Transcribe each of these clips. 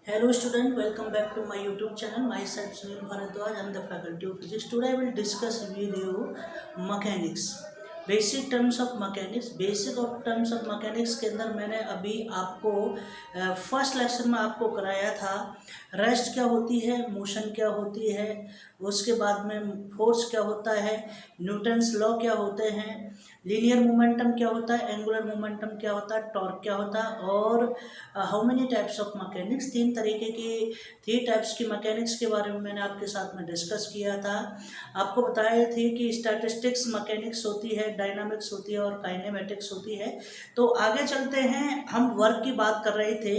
Hello student, welcome back to my YouTube channel. Myself Sunil Bharadwaj. I am the faculty of physics. Today I will discuss with you mechanics. Basic terms of mechanics. Basic of terms of mechanics के अंदर मैंने अभी आपको first lecture में आपको कराया था rest क्या होती है, मोशन क्या होती है, उसके बाद में फोर्स क्या होता है, न्यूटन्स लॉ क्या होते हैं, लीनियर मोमेंटम क्या होता है, एंगुलर मोमेंटम क्या होता है, टॉर्क क्या होता है, और how many types of mechanics, three types की मैकेनिक्स के बारे में मैंने आपके साथ में डिस्कस किया था। आपको बताए थे कि स्टैटिस्टिक्स मैकेनिक्स होती है, डायनामिक्स होती है और काइनेमेटिक्स होती है। तो आगे चलते हैं, हम वर्क की बात कर रहे थे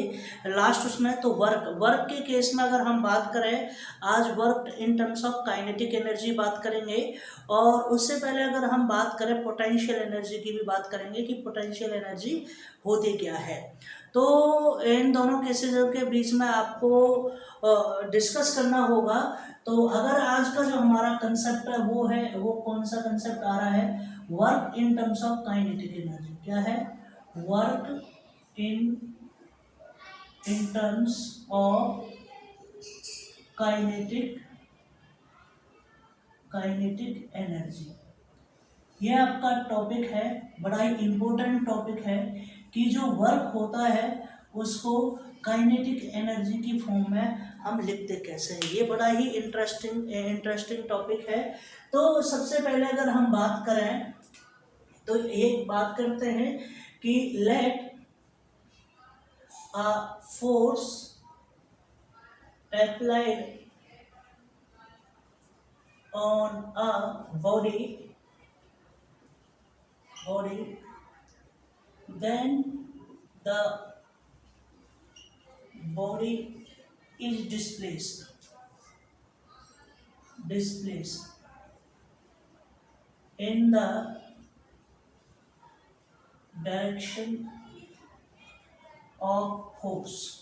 लास्ट उसमें। तो वर्क के केस में अगर हम बात करें, आज work in terms of kinetic energy बात करेंगे, और उससे पहले अगर हम बात करें पोटेंशियल एनर्जी की भी बात करेंगे कि पोटेंशियल एनर्जी होती क्या है। तो इन दोनों केसेस के बीच में आपको डिस्कस करना होगा। तो अगर आज का जो हमारा कंसेप्ट है वो कौन सा कंसेप्ट आ रहा है, work in terms of kinetic energy. क्या है? Work in terms of kinetic energy. ये आपका टॉपिक है, बड़ा ही इम्पोर्टेंट टॉपिक है कि जो वर्क होता है उसको काइनेटिक एनर्जी की फॉर्म में हम लिखते कैसे हैं। ये बड़ा ही इंटरेस्टिंग टॉपिक है। तो सबसे पहले अगर हम बात करें तो एक बात करते हैं कि let a force applied on a body, then the body is displaced in the direction of force,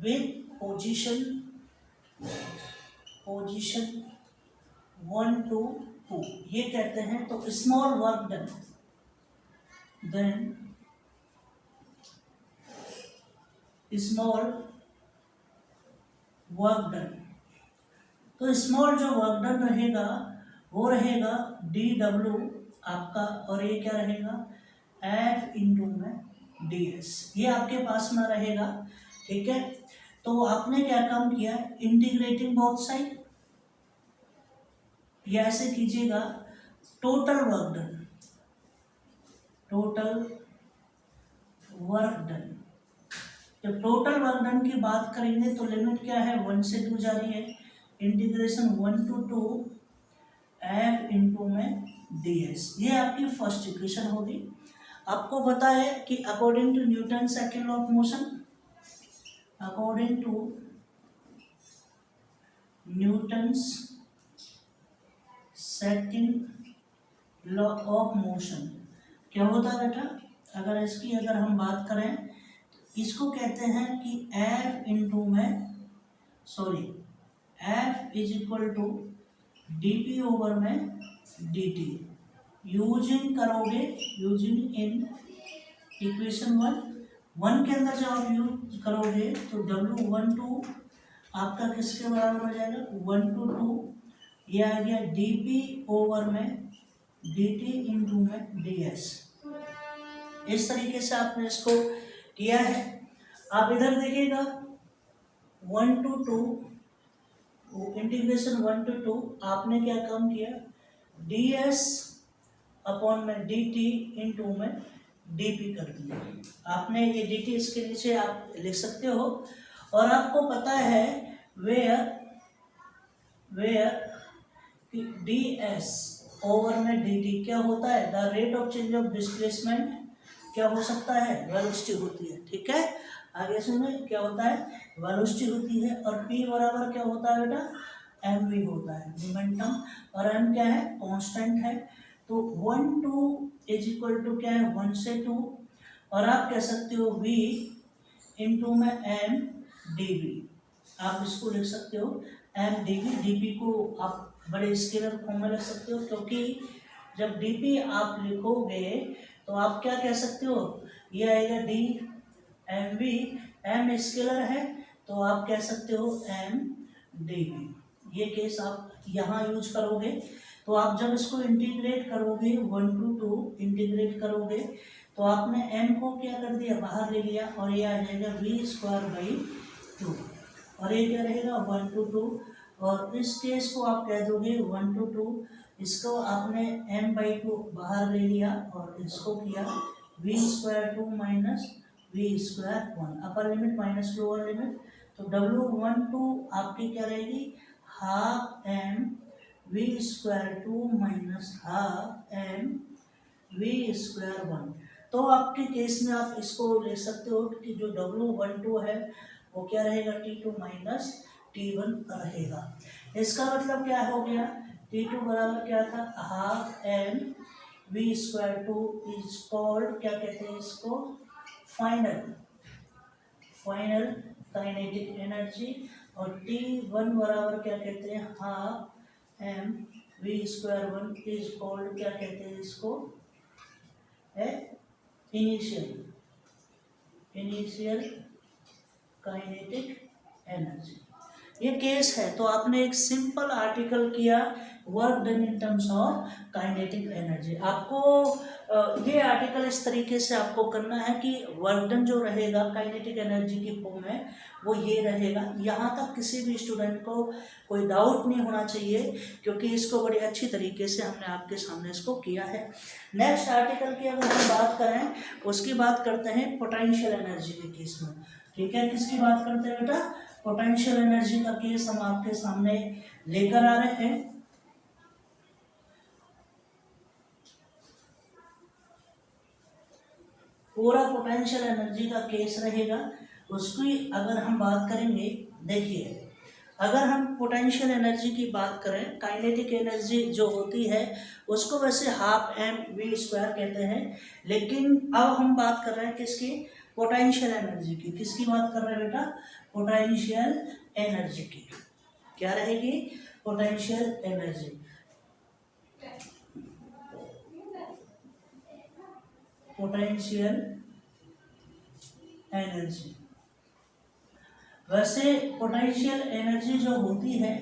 with position 1 to 2 ये कहते हैं। तो small work done, then small work done. तो स्मॉल जो वर्क डन रहेगा वो रहेगा dw आपका, और ये क्या रहेगा F इंटू में ds, ये आपके पास में रहेगा। ठीक है, तो आपने क्या काम किया, इंटीग्रेटिंग बोथ साइड, या ऐसे कीजिएगा टोटल वर्क डन। जब टोटल वर्क डन की बात करेंगे तो लिमिट क्या है, 1 से 2 जा रही है, इंटीग्रेशन 1 to 2 F इंटू में ds, ये आपकी फर्स्ट इक्वेशन होगी। आपको पता है कि according to Newton second law of motion, according to Newton's second law of motion क्या होता है बेटा, अगर हम बात करें तो इसको कहते हैं कि F इंटू में F is equal to dp over में dt। यूजिंग इन इक्वेशन 1 के अंदर जब आप यूज करोगे तो W12 आपका किसके बराबर हो जाएगा, 1 to 2, ये आ गया dp ओवर में dt इंटू में ds। इस तरीके से आपने इसको किया है। आप इधर देखिएगा 1 to 2, इंटीग्रेशन 1 to 2 आपने क्या काम किया, ds अपॉन में dt इंटू में dp कर दिया। आपने ये dt इसके नीचे आप लिख सकते हो। और आपको पता है वेयर ds ओवर में dt क्या होता है, the rate of change of displacement क्या हो सकता है, वेलोसिटी होती है। ठीक है, आगे सुनिए क्या होता है, वेलोसिटी होती है। और p बराबर क्या होता है बेटा, mv होता है, मोमेंटम, और m क्या है, कांस्टेंट है। तो 1 to इज इक्वल टू क्या है, 1 से 2, और आप कह सकते हो v इंटू में m dv, आप इसको लिख सकते हो m dv। dp को आप बड़े स्केलर फॉर्म में लिख सकते हो, क्योंकि जब dp आप लिखोगे तो आप क्या कह सकते हो, ये आएगा D M V, M scalar है तो आप कह सकते हो एम डी वी। ये केस आप यहाँ यूज करोगे। तो आप जब इसको इंटीग्रेट करोगे 1 to 2 इंटीग्रेट करोगे तो आपने m को क्या कर दिया, बाहर ले लिया, और ये आ जाएगा v²/2, और ये क्या रहेगा 1 to 2, और इस केस को आप कह दोगे 1 to 2, इसको आपने m/2 बाहर ले लिया और इसको किया v²2 minus v²1, upper limit minus lower limit, तो W12 आपकी क्या रहेगी, half M v²2 minus half M v²1। तो आपके केस में आप इसको ले सकते हो कि जो W12 है वो क्या रहेगा, T2 माइनस T1 रहेगा। इसका मतलब क्या हो गया, T2 बराबर क्या था, half M v²2 is called, क्या कहते हैं इसको, फाइनल काइनेटिक एनर्जी, और T1 बराबर क्या कहते हैं, half M v²1 is called, क्या कहते हैं इसको, इनिशियल काइनेटिक एनर्जी। ये केस है। तो आपने एक सिंपल आर्टिकल किया, work done in terms of kinetic energy. आपको ये आर्टिकल इस तरीके से आपको करना है कि वर्क डन जो रहेगा काइनेटिक एनर्जी की फॉर्म में वो ये रहेगा। यहाँ तक किसी भी स्टूडेंट को कोई डाउट नहीं होना चाहिए, क्योंकि इसको बड़ी अच्छी तरीके से हमने आपके सामने इसको किया है। नेक्स्ट आर्टिकल की अगर हम बात करें, उसकी बात करते हैं पोटेंशियल एनर्जी के केस में। ठीक है, किसकी बात करते हैं बेटा, पोटेंशियल एनर्जी का केस हम आपके सामने लेकर आ रहे हैं। पूरा पोटेंशियल एनर्जी का केस रहेगा, उसकी अगर हम बात करेंगे, देखिए अगर हम पोटेंशियल एनर्जी की बात करें, काइनेटिक एनर्जी जो होती है उसको वैसे हाफ एम v² कहते हैं, लेकिन अब हम बात कर रहे हैं किसकी, पोटेंशियल एनर्जी की। किसकी बात कर रहे हैं बेटा, पोटेंशियल एनर्जी की। क्या रहेगी, पोटेंशियल एनर्जी। पोटेंशियल एनर्जी, वैसे पोटेंशियल एनर्जी जो होती है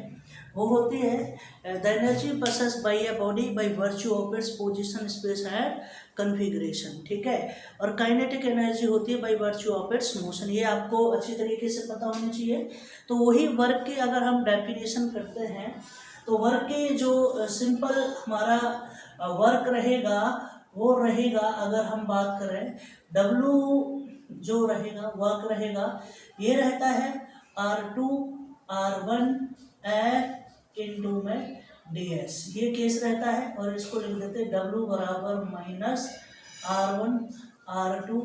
वो होती है the energy possessed by a body by virtue of its position, space and configuration. ठीक है, और काइनेटिक एनर्जी होती है by virtue of its motion. ये आपको अच्छी तरीके से पता होनी चाहिए। तो वही वर्क की अगर हम डेफिनेशन करते हैं तो वर्क की जो सिंपल हमारा वर्क रहेगा वो रहेगा, अगर हम बात करें W जो रहेगा वर्क रहेगा, ये रहता है R2 R1 इंटू में ds, ये केस रहता है। और इसको लिख देते हैं W बराबर minus R1 R2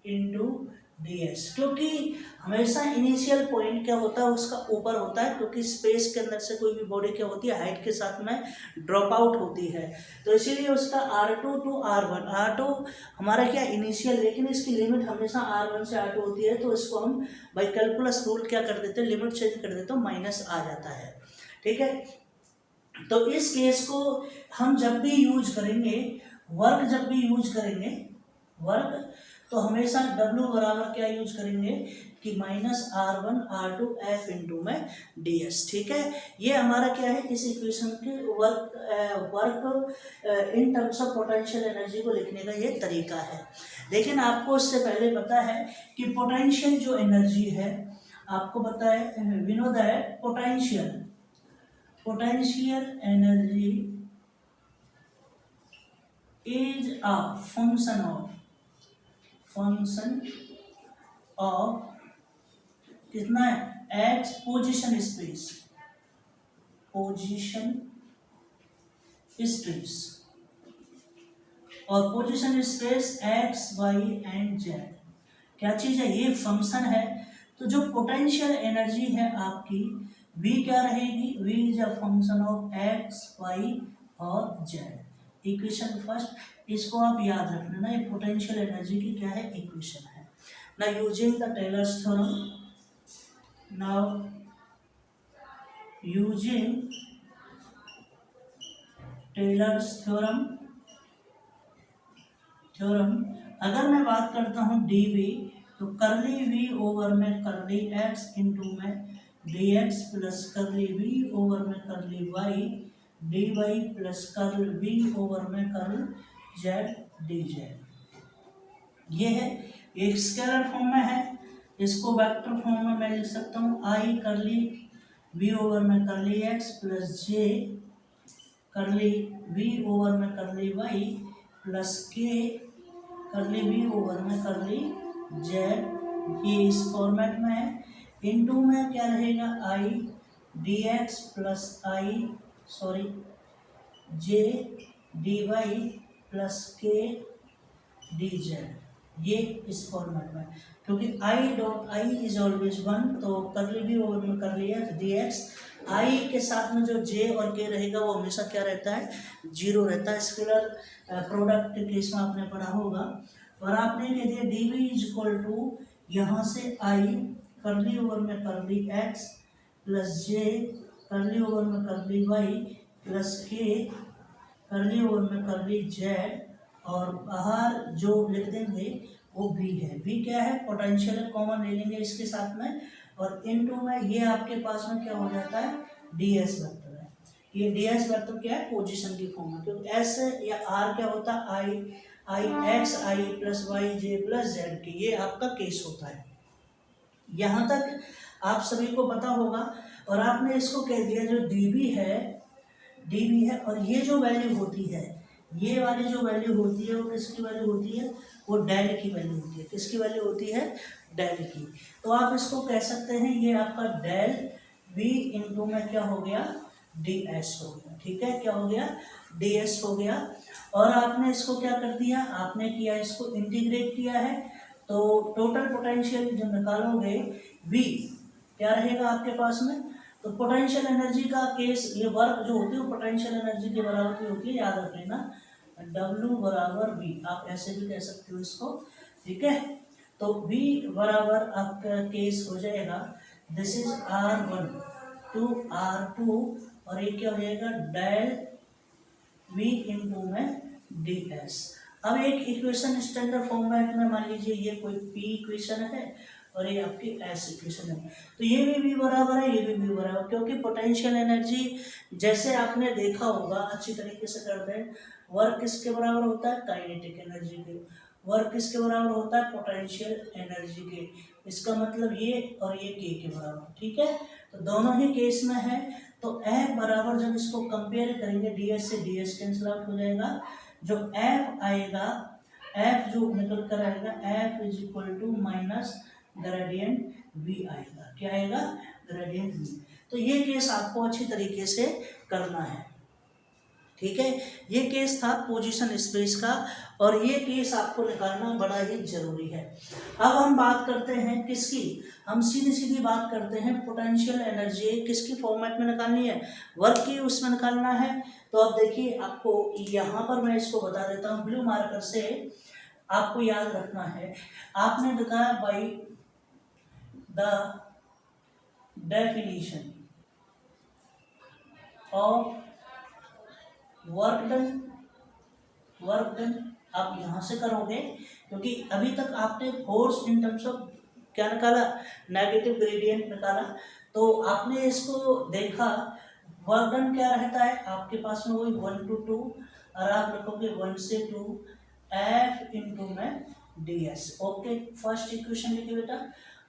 into ds, क्योंकि हमेशा इनिशियल पॉइंट क्या होता है उसका ऊपर होता है, क्योंकि स्पेस के अंदर से कोई भी बॉडी क्या होती है हाइट के साथ में ड्रॉप आउट होती है। तो इसीलिए उसका R2 to R1, R2 हमारा क्या इनिशियल, लेकिन इसकी लिमिट हमेशा R1 से R2 होती है। तो इसको हम बाई कैलकुलस रूल क्या कर देते हैं, लिमिट चेंज कर देते हैं, माइनस आ जाता है। ठीक है, तो इस केस को हम जब भी यूज करेंगे, वर्क जब भी यूज करेंगे वर्क, तो हमेशा W बराबर क्या यूज करेंगे कि minus R1 R2 F into में ds। ठीक है, ये हमारा क्या है, इस इक्वेशन के work in terms of potential energy को लिखने का ये तरीका है। लेकिन आपको इससे पहले पता है कि पोटेंशियल जो एनर्जी है, आपको पता है we know that potential energy is a function of कितना है, एक्स पोजीशन स्पेस और position space X Y and Z. क्या चीज है, ये फंक्शन है। तो जो पोटेंशियल एनर्जी है आपकी v क्या रहेगी, v is a function of X Y और जेड। इक्वेशन फर्स्ट, इसको आप याद रखना ना, ये पोटेंशियल एनर्जी की क्या है, इक्वेशन है ना। Using the Taylor's theorem, now using Taylor's theorem theorem, अगर मैं बात करता हूँ डी वी, तो करली वी ओवर में करली एक्स इंटू में D X plus curly V over में curly Y D Y plus curl V over में कर्ल जेड डी जेड। ये है, एक स्केलर फॉर्म में है, इसको वेक्टर फॉर्म में मैं लिख सकता हूँ आई करली वी ओवर में करली एक्स प्लस जे करली वी ओवर में करली वाई प्लस के करली वी ओवर में करली जेड। ये इस फॉर्मेट में है। इनटू में क्या रहेगा I D X plus I J D Y plus K D Z, ये इस फॉर्मेट में, क्योंकि I dot I is always one, तो करली वी ओवर में करली एक्स डी एक्स, आई के साथ में जो जे और के रहेगा वो हमेशा क्या रहता है, जीरो रहता है। स्केलर प्रोडक्ट के केस में आपने पढ़ा होगा। और आपने कह दिया D V is equal to, यहाँ से आई करली ओवर में करली एक्स प्लस जे करली ओवर में करली वाई प्लस के करली ओवर में करली जेड, और बाहर जो लिख देंगे वो वी है। वी क्या है, पोटेंशियल है, कॉमन ले लेंगे इसके साथ में, और इनटू में ये आपके पास में क्या हो जाता है, डी एस वेक्टर है। ये डी एस वेक्टर क्या है, पोजीशन की फॉर्म है, क्योंकि एस या आर क्या होता है, आई एक्स आई प्लस वाई जे प्लस जेड के, ये आपका केस होता है। यहाँ तक आप सभी को पता होगा। और आपने इसको कह दिया जो डी है, और ये जो वैल्यू होती है, ये वाली जो वैल्यू होती है वो किसकी वैल्यू होती है, वो डेल की वैल्यू होती है। किसकी वैल्यू होती है, डेल की। तो आप इसको कह सकते हैं ये आपका डेल वी इंटू में क्या हो गया, डी एस हो गया। ठीक है, क्या हो गया, डी एस हो गया। और आपने इसको क्या कर दिया, आपने किया इसको इंटीग्रेट किया है, तो टोटल पोटेंशियल जो निकालोगे वी क्या रहेगा आपके पास में, तो पोटेंशियल एनर्जी का केस, ये वर्क जो होती है वो पोटेंशियल एनर्जी के बराबर की होती है, याद रख लेना, W बराबर V, आप ऐसे भी कह सकते हो इसको। ठीक है, तो V बराबर आपका केस हो जाएगा, this is R1 to R2, और ये क्या हो जाएगा, डेल V इंटू में ds। अब एक इक्वेशन स्टैंडर्ड फॉर्मेट में मान लीजिए ये कोई P इक्वेशन है और ये आपकी S इक्वेशन है, तो ये भी V बराबर है, ये भी V बराबर, क्योंकि पोटेंशियल एनर्जी जैसे आपने देखा होगा अच्छी तरीके से करते हैं, वर्क किसके बराबर होता है, काइनेटिक एनर्जी के, वर्क किसके बराबर होता है, पोटेंशियल एनर्जी के। इसका मतलब ये और ये के बराबर। ठीक है, तो दोनों ही केस में है, तो F बराबर जब इसको कंपेयर करेंगे ds से, ds कैंसिल आउट हो जाएगा, जो F आएगा, F जो निकल कर आएगा, F is equal to minus gradient V आएगा। क्या आएगा, ग्रेडियंट V। तो ये केस आपको अच्छी तरीके से करना है। ठीक है, ये केस था पोजीशन स्पेस का, और ये केस आपको निकालना बड़ा ही जरूरी है। अब हम बात करते हैं किसकी, हम सीधी बात करते हैं पोटेंशियल एनर्जी किसकी फॉर्मेट में निकालनी है, वर्क की उसमें निकालना है। तो अब देखिए, आपको यहाँ पर मैं इसको बता देता हूँ ब्लू मार्कर से, आपको याद रखना है, आपने लिखा by the definition of work done आप यहाँ से करोगे, क्योंकि अभी तक आपने फोर्स इन टर्म्स ऑफ क्या निकाला, नेगेटिव ग्रेडियंट निकाला, तो आपने इसको देखा वर्क डन क्या रहता है आपके पास में, वही 1 to 2, और आप लिखोगे 1 से 2 F इंटू में ds। ओके, फर्स्ट इक्वेशन लिखिए बेटा,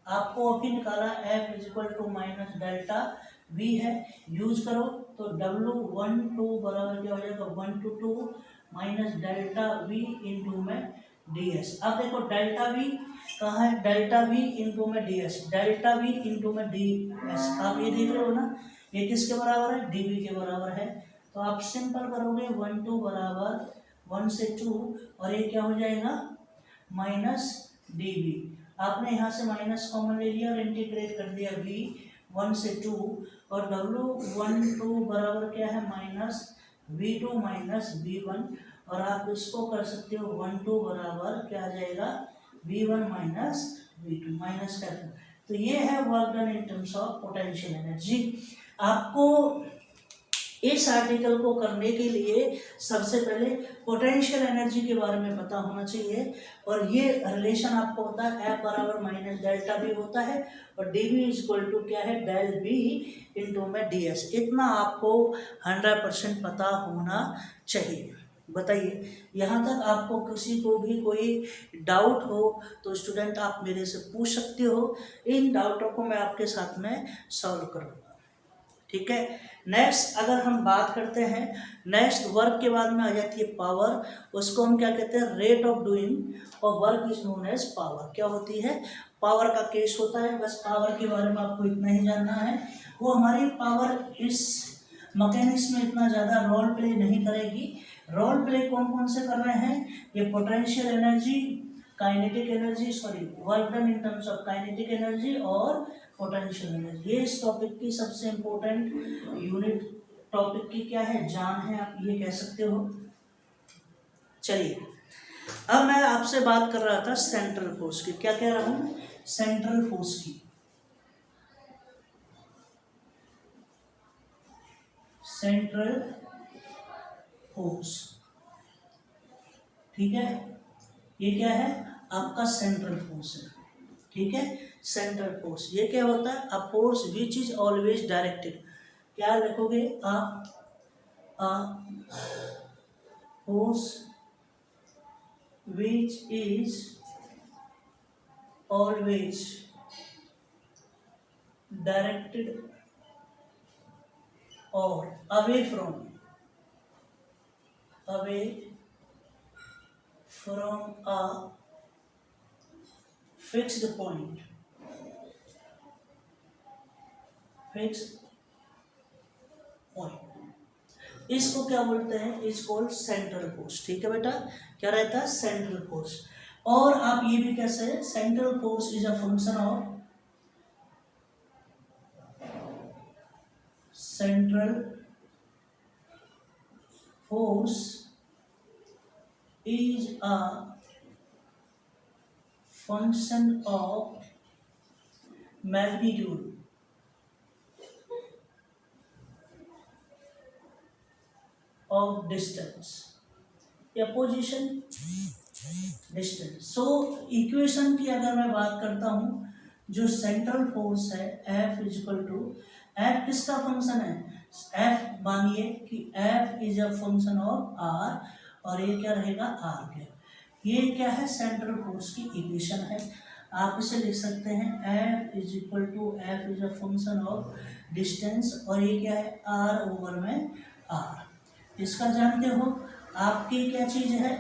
आपको अभी निकाला F is equal to minus delta V है, यूज करो, तो W1 2 बराबर क्या हो जाएगा, 1 to 2 minus delta V into में ds। अब देखो डेल्टा V कहाँ है, डेल्टा V इंटू में ds, डेल्टा V इंटू में ds, आप ये देख रहे हो ना, ये किसके बराबर है, dV के बराबर है। तो आप सिंपल करोगे 1 2 बराबर 1 से 2, और ये क्या हो जाएगा, माइनस dV। आपने यहाँ से माइनस कॉमन ले लिया और इंटीग्रेट कर दिया V 1 से 2, और W1 2 बराबर क्या है, माइनस V2 माइनस V1, और आप इसको कर सकते हो 1 2 बराबर क्या आ जाएगा, V1 माइनस V2 माइनस का। तो ये है work done in terms of potential energy. आपको इस आर्टिकल को करने के लिए सबसे पहले पोटेंशियल एनर्जी के बारे में पता होना चाहिए, और ये रिलेशन आपको होता है F बराबर माइनस डेल्टा भी होता है, और dV इक्वल टू क्या है, डेल V इंटू में ds। इतना आपको 100% पता होना चाहिए। बताइए, यहाँ तक आपको किसी को भी कोई डाउट हो तो स्टूडेंट आप मेरे से पूछ सकते हो, इन डाउटों को मैं आपके साथ में सॉल्व करूँगा। ठीक है, नेक्स्ट अगर हम बात करते हैं, नेक्स्ट वर्क के बाद में आ जाती है पावर। उसको हम क्या कहते हैं, रेट ऑफ डूइंग, और work is known as power. क्या होती है, पावर का केस होता है। बस पावर के बारे में आपको इतना ही जानना है। वो हमारी पावर इस मैकेनिक्स में इतना ज़्यादा रोल प्ले नहीं करेगी। रोल प्ले कौन कौन से कर रहे हैं, ये potential energy, kinetic energy, sorry work done in terms of kinetic energy और पोटेंशियल एनर्जी। ये इस टॉपिक की सबसे इम्पोर्टेंट यूनिट टॉपिक की क्या है, जान है, आप ये कह सकते हो। चलिए, अब मैं आपसे बात कर रहा था सेंट्रल फोर्स की। क्या कह रहा हूँ, सेंट्रल फोर्स की। सेंट्रल फोर्स, ठीक है, ये क्या है, आपका सेंट्रल फोर्स है। ठीक है, सेंट्रल फोर्स ये क्या होता है, a force which is always directed. क्या लिखोगे, a force which is always directed और away from a fixed point, इसको क्या बोलते हैं, इज कॉल्ड सेंट्रल फोर्स। ठीक है बेटा, क्या रहता है, सेंट्रल फोर्स। और आप ये भी कैसे, central force is a function of central force is a function of magnitude of distance या पोजीशन, डिस्टेंस। सो इक्वेशन की अगर मैं बात करता हूँ, जो सेंट्रल फोर्स है F इक्वल टू, F किसका फंक्शन है, F मानिए कि F is a function of R, और ये क्या रहेगा, R के। ये क्या है, सेंट्रल फोर्स की इक्वेशन है। आप इसे लिख सकते हैं F is equal to, F is a function of distance, और ये क्या है, R ओवर में R। इसका जानते हो, आपकी क्या चीज है,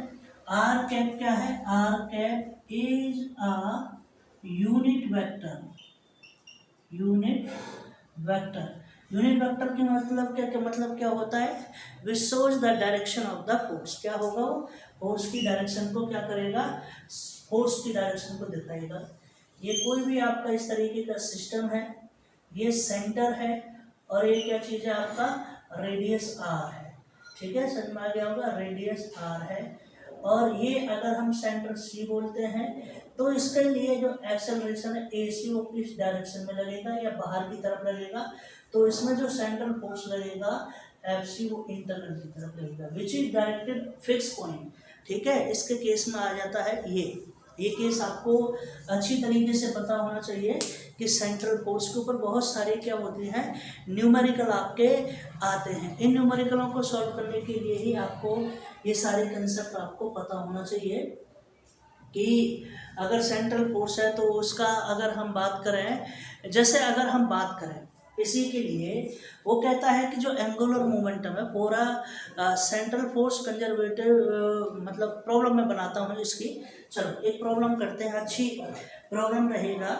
आर कैप क्या है, R cap is a unit vector. Unit vector, unit vector की मतलब क्या, मतलब क्या होता है, which shows the direction of the force. क्या होगा, वो फोर्स की डायरेक्शन को क्या करेगा, फोर्स की डायरेक्शन को दिखाएगा। ये कोई भी आपका इस तरीके का सिस्टम है, ये सेंटर है, और ये क्या चीज़ है, आपका रेडियस आर है। ठीक है, समझ में आ गया होगा, रेडियस आर है। और ये अगर हम सेंटर सी बोलते हैं, तो इसके लिए जो एक्सेलरेशन है ए सी, वो किस डायरेक्शन में लगेगा, या बाहर की तरफ लगेगा। तो इसमें जो सेंट्रल फोर्स लगेगा एफ सी, वो इंटरनल की तरफ लगेगा, which is directed fix point. ठीक है, इसके केस में आ जाता है ये केस आपको अच्छी तरीके से पता होना चाहिए कि सेंट्रल फोर्स के ऊपर बहुत सारे क्या होते हैं, न्यूमेरिकल आपके आते हैं। इन न्यूमेरिकलों को सॉल्व करने के लिए ही आपको ये सारे कंसेप्ट आपको पता होना चाहिए कि अगर सेंट्रल फोर्स है तो उसका अगर हम बात करें, जैसे अगर हम बात करें इसी के लिए, वो कहता है कि जो एंगुलर मोमेंटम है पूरा सेंट्रल फोर्स कंजर्वेटिव, मतलब प्रॉब्लम में बनाता हूँ इसकी। चलो एक प्रॉब्लम करते हैं, अच्छी प्रॉब्लम रहेगा।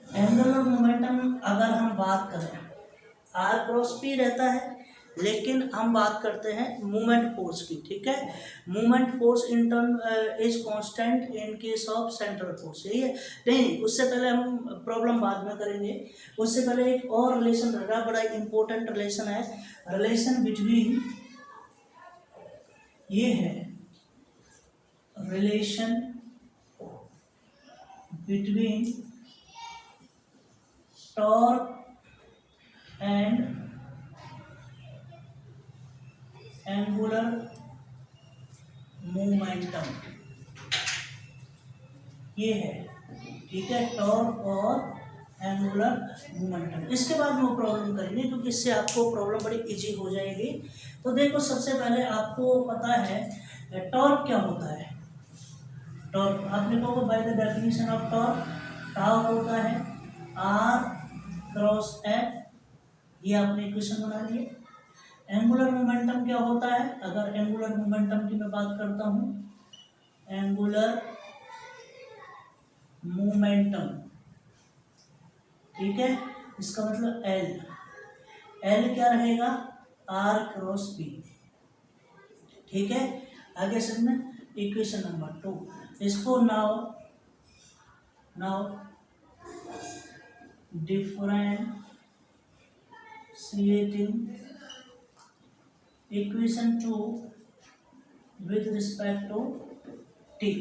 एंगुलर मोमेंटम अगर हम बात करें, आर क्रॉस पी रहता है, लेकिन हम बात करते हैं मूवमेंट फोर्स की। ठीक है, movement force in term is constant in case of central force. यही है, नहीं उससे पहले हम प्रॉब्लम बाद में करेंगे। उससे पहले एक और रिलेशन रहेगा, बड़ा इंपॉर्टेंट रिलेशन है, रिलेशन बिटवीन ये है relation between torque and angular momentum, ये है, ठीक है, टॉर्क और एंगुलर मोमेंटम। इसके बाद वो प्रॉब्लम करेंगे क्योंकि इससे आपको प्रॉब्लम बड़ी इजी हो जाएगी। तो देखो सबसे पहले आपको पता है टॉर्क क्या होता है। टॉर्क आपने कहोगे by the definition of torque, torque होता है आर क्रॉस एफ, ये आपने इक्वेशन बना लिए। एंगुलर मोमेंटम क्या होता है, अगर एंगुलर मोमेंटम की मैं बात करता हूँ, एंगुलर मोमेंटम, ठीक है, इसका मतलब एल क्या रहेगा, आर क्रॉस पी, ठीक है। आगे समझ में इक्वेशन नंबर 2, इसको now differentiating equation 2 with respect to T.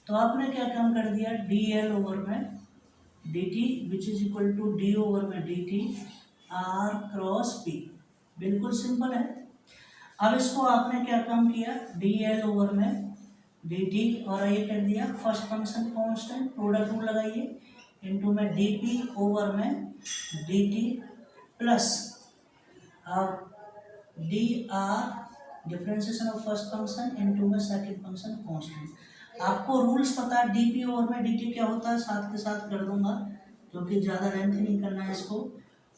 तो आपने क्या काम कर दिया, डी एल ओवर में D T which is equal to D over में D T R cross P, बिल्कुल सिंपल है। अब इसको आपने क्या काम किया, डी एल ओवर में डी टी और ये कर दिया first function constant, product rule लगाइए, इनटू में डी पी ओवर में डी टी प्लस अब D R differentiation of first function into में सेकंड फंक्शन कांस्टेंट। आपको रूल्स पता है, डी पी ओवर में डी टी क्या होता है, साथ के साथ कर दूंगा क्योंकि ज़्यादा लेंथ नहीं करना है इसको।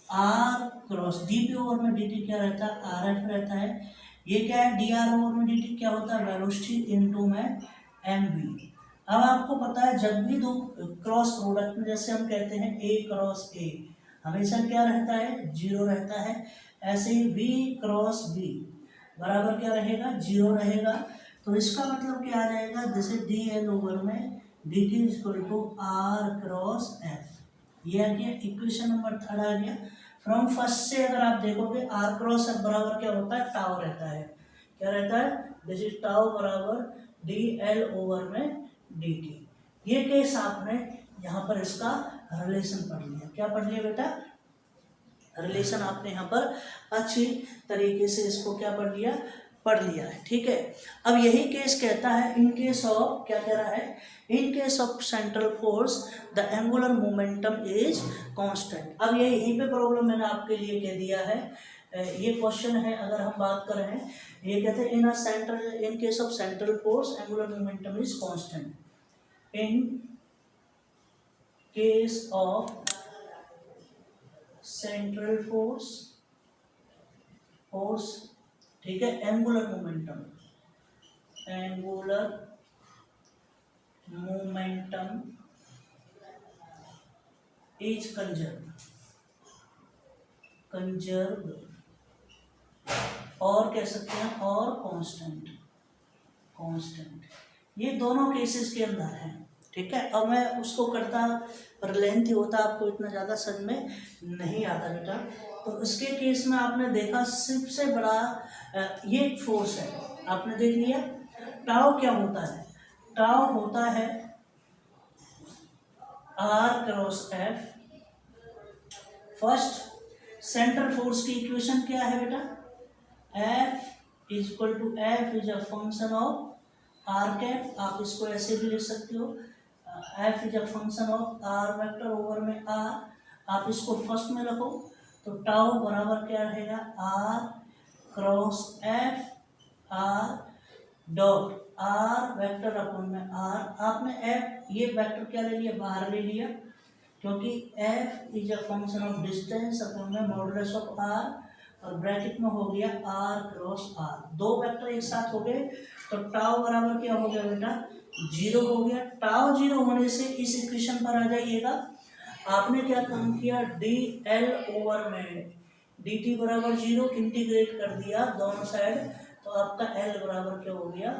R cross D P over में डी टी क्या रहता है, आर एफ रहता है। ये क्या है, डी आर ओवर में डी टी क्या होता है, वेलोसिटी इनटू में एम वी। अब आपको पता है जब भी दो क्रॉस प्रोडक्ट में, जैसे हम कहते हैं ए क्रॉस ए, हमेशा क्या रहता है, जीरो रहता है। ऐसे ही बी क्रॉस बी बराबर क्या रहेगा, जीरो रहेगा। तो इसका मतलब क्या आ जाएगा, जैसे डी एल ओवर में D T equal to R cross F, ये आ गया इक्वेशन नंबर 3 आ गया। फ्रॉम फर्स्ट से अगर आप देखोगे आर क्रॉस एफ बराबर क्या होता है, टाउ रहता है, क्या रहता है, दिस इज टाउ बराबर डी एल ओवर में डी टी। ये केस आपने यहाँ पर इसका रिलेशन पढ़ लिया, क्या पढ़ लिया बेटा, रिलेशन आपने यहाँ पर अच्छी तरीके से इसको क्या पढ़ लिया है, ठीक है। अब यही केस कहता है, इन केस ऑफ क्या कह रहा है, in case of central force the angular momentum is constant. अब ये यहीं पे प्रॉब्लम मैंने आपके लिए कह दिया है, ये क्वेश्चन है। अगर हम बात कर रहे हैं, ये कहते हैं in case of central force angular momentum is constant, in case of central force, ठीक है, एंगुलर मोमेंटम इज कंजर्व और कह सकते हैं और कांस्टेंट, ये दोनों केसेस के अंदर है, ठीक है। अब मैं उसको करता पर लेंथ होता, आपको इतना ज़्यादा समझ में नहीं आता बेटा। तो इसके केस में आपने देखा सबसे बड़ा ये एक फोर्स है, आपने देख लिया। टाउ क्या होता है, टाउ होता है R cross F. First central force की इक्वेशन क्या है बेटा, F is equal to F is a function of R cap, आप इसको ऐसे भी लिख सकते हो, F is a function of R vector over में आर, आप इसको फर्स्ट में रखो तो टाउ बराबर क्या रहेगा, R cross F R dot R vector अपन में आर। आपने एफ ये वेक्टर क्या ले लिया, बाहर ले लिया, क्योंकि F is a function of distance अपन में मॉडुलस ऑफ आर, और ब्रैकेट में हो गया आर क्रॉस आर, दो वेक्टर एक साथ हो गए तो टाउ बराबर क्या हो गया बेटा, जीरो हो गया। टाउ जीरो होने से इस इक्वेशन पर आ जाइएगा। आपने क्या काम किया, डी एल ओवर में डी टी बराबर जीरो, इंटीग्रेट कर दिया दोनों साइड, तो आपका एल बराबर क्या हो गया,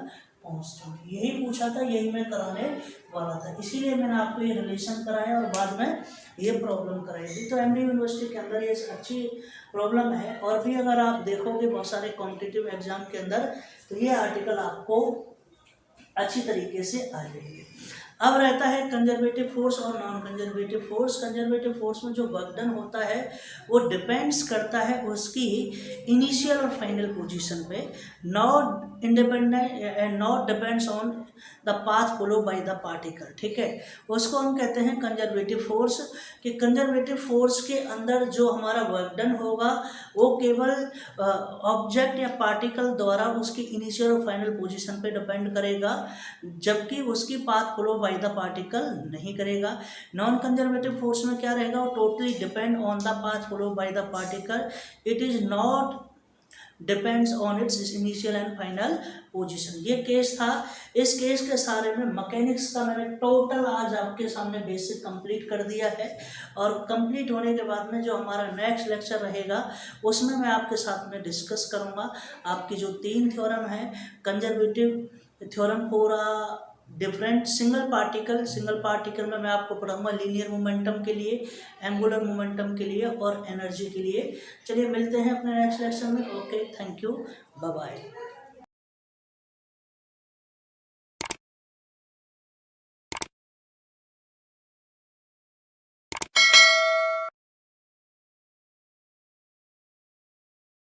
कांस्टेंट। यही पूछा था, यही मैं कराने वाला था, इसीलिए मैंने आपको ये रिलेशन कराया और बाद में ये प्रॉब्लम कराई थी। तो एमडी यूनिवर्सिटी के अंदर ये अच्छी प्रॉब्लम है। और भी अगर आप देखोगे बहुत सारे कॉम्पिटिटिव एग्जाम के अंदर, तो ये आर्टिकल आपको अच्छी तरीके से आ जाएंगे। अब रहता है कंजर्वेटिव फोर्स और non conservative force. Conservative force में जो वर्क डन होता है वो डिपेंड्स करता है उसकी इनिशियल और फाइनल पोजीशन पे, not independent, not depends on the path follow by the particle. ठीक है, उसको हम कहते हैं कंजर्वेटिव फोर्स। कि कंजर्वेटिव फोर्स के अंदर जो हमारा वर्क डन होगा वो केवल ऑब्जेक्ट या पार्टिकल द्वारा उसकी इनिशियल और फाइनल पोजीशन पे डिपेंड करेगा, जबकि उसकी path follow by the particle नहीं करेगा। नॉन कंजर्वेटिव फोर्स में क्या रहेगा, वो totally depend on the path follow by the particle, it is not depends on it's initial and final position. ये केस था। इस केस के सारे में मैकेनिक्स का मैंने टोटल आज आपके सामने बेसिक कंप्लीट कर दिया है, और कंप्लीट होने के बाद में जो हमारा नेक्स्ट लेक्चर रहेगा उसमें मैं आपके साथ में डिस्कस करूँगा आपकी जो 3 थ्योरम है, कंजर्वेटिव थ्योरम पूरा डिफरेंट सिंगल पार्टिकल में मैं आपको पढ़ाऊंगा लीनियर मोमेंटम के लिए, एंगुलर मोमेंटम के लिए और एनर्जी के लिए। चलिए मिलते हैं अपने नेक्स्ट लेक्चर में। Okay, thank you, bye bye.